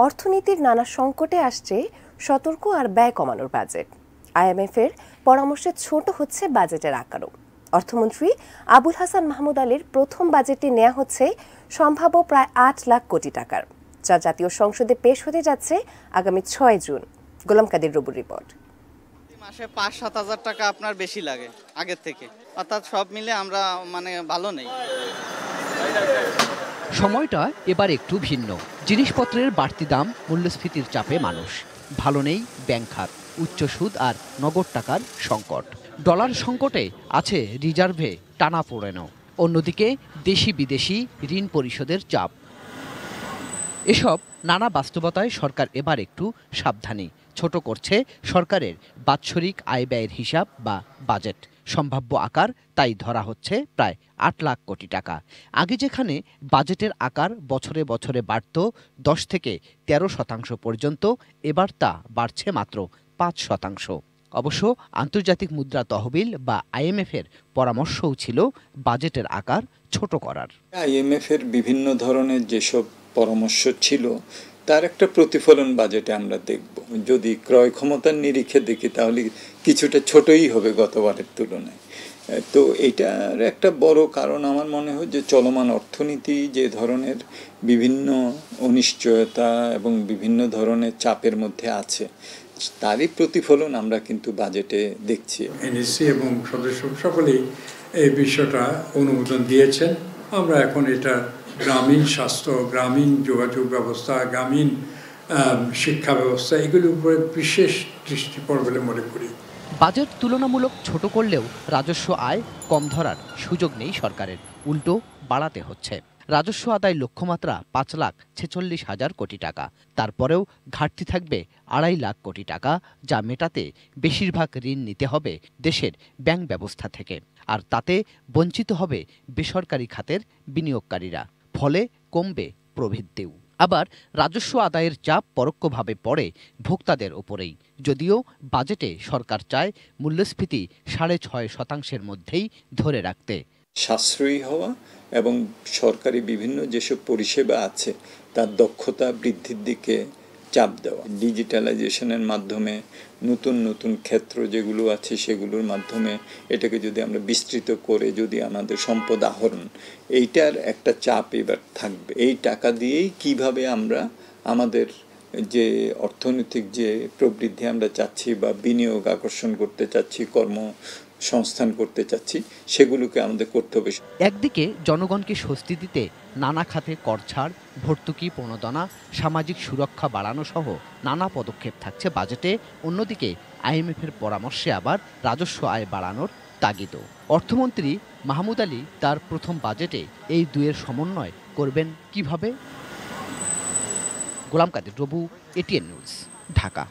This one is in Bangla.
অর্থনীতির নানা সংকটে আসছে সতর্ক আর ব্যয় কমানোর বাজেট। আইএমএফের পরামর্শে ছোট হচ্ছে বাজেটের আকারও। অর্থমন্ত্রী আবুল হাসান মাহমুদ আলীর প্রথম বাজেটটি নেওয়া হচ্ছে সম্ভাব্য প্রায় ৮ লাখ কোটি টাকার, যা জাতীয় সংসদে পেশ হতে যাচ্ছে আগামী ৬ জুন। গোলাম কাদের রবুর রিপোর্ট। মাসে ৫-৭ হাজার টাকা আপনার বেশি লাগে আগের থেকে, অর্থাৎ সব মিলে আমরা ভালো নেই। সময়টা এবার একটু ভিন্ন। জিনিসপত্রের বাড়তি দাম, মূল্যস্ফীতির চাপে মানুষ। ভালো নেই ব্যাংক খাত, উচ্চ সুদ আর নগদ টাকার সংকট। ডলার সংকটে আছে রিজার্ভে টানাপোড়েনো। অন্যদিকে দেশি বিদেশি ঋণ পরিশোধের চাপ। এসব নানা বাস্তবতায় সরকার এবার একটু সাবধানী। ছোট করছে সরকারের বাৎসরিক আয় ব্যয়ের হিসাব বা বাজেট। সম্ভাব্য আকার তাই ধরা হচ্ছে প্রায় ৮ লাখ কোটি টাকা। আগে যেখানে বাজেটের আকার বছরে বছরে বাড়ত ১০ থেকে ১৩% পর্যন্ত, এবার তা বাড়ছে মাত্র ৫%। অবশ্য আন্তর্জাতিক মুদ্রা তহবিল বা আইএমএফের পরামর্শও ছিল বাজেটের আকার ছোট করার। আইএমএফের বিভিন্ন ধরনের যেসব পরামর্শ ছিল তার একটা প্রতিফলন বাজেটে আমরা দেখব। যদি ক্রয় ক্ষমতার নিরিখে দেখি তাহলে কিছুটা ছোটই হবে গতবারের তুলনায়। তো এটার একটা বড় কারণ আমার মনে হয় যে চলমান অর্থনীতি যে ধরনের বিভিন্ন অনিশ্চয়তা এবং বিভিন্ন ধরনের চাপের মধ্যে আছে, তারই প্রতিফলন আমরা কিন্তু বাজেটে দেখছি। এনএসসি এবং সদস্য সকলেই এই বিষয়টা অনুমোদন দিয়েছেন। আমরা এখন এটা গ্রামীণ স্বাস্থ্য, গ্রামীণ যোগাযোগ ব্যবস্থা, গ্রামীণ শিক্ষা ব্যবস্থা, এগুলির উপরে বিশেষ দৃষ্টি পড়বে বলে মনে করি। বাজেট তুলনামূলক ছোট করলেও রাজস্ব আয় কম ধরার সুযোগ নেই সরকারের, উল্টো বাড়াতে হচ্ছে। রাজস্ব আদায় লক্ষ্যমাত্রা ৫,৪৬,০০০ কোটি টাকা। তারপরেও ঘাটতি থাকবে ২.৫ লাখ কোটি টাকা, যা মেটাতে বেশিরভাগ ঋণ নিতে হবে দেশের ব্যাংক ব্যবস্থা থেকে। আর তাতে বঞ্চিত হবে বেসরকারি খাতের বিনিয়োগকারীরা। ফলে কমবে প্রবৃদ্ধিও। আবার রাজস্ব আদায়ের চাপ পরোক্ষভাবে পড়ে ভোক্তাদের ওপরেই। যদিও বাজেটে সরকার চায় মূল্যস্ফীতি ৬.৫% মধ্যেই ধরে রাখতে। সাশ্রয়ী হওয়া এবং সরকারি বিভিন্ন যেসব পরিষেবা আছে তার দক্ষতা বৃদ্ধির দিকে চাপ দেওয়া। ডিজিটালাইজেশনের মাধ্যমে নতুন নতুন ক্ষেত্র যেগুলো আছে সেগুলোর মাধ্যমে এটাকে যদি আমরা বিস্তৃত করে যদি আমাদের সম্পদ আহরণ, এইটার একটা চাপ এবার থাকবে। এই টাকা দিয়েই কিভাবে আমরা আমাদের যে অর্থনৈতিক যে প্রবৃদ্ধি আমরা চাচ্ছি বা বিনিয়োগ আকর্ষণ করতে চাচ্ছি, কর্মসংস্থান করতে চাচ্ছি, সেগুলোকে আমাদের করতে হবে। একদিকে জনগণকে স্বস্তি দিতে নানা খাতে কর ছাড়, ভর্তুকি প্রণোদনা, সামাজিক সুরক্ষা বাড়ানো সহ নানা পদক্ষেপ থাকছে বাজেটে। অন্যদিকে আইএমএফের পরামর্শে আবার রাজস্ব আয় বাড়ানোর তাগিদও। অর্থমন্ত্রী মাহমুদ আলী তার প্রথম বাজেটে এই দুয়ের সমন্বয় করবেন কিভাবে? গোলাম কাদের রবু, এটিএন নিউজ, ঢাকা।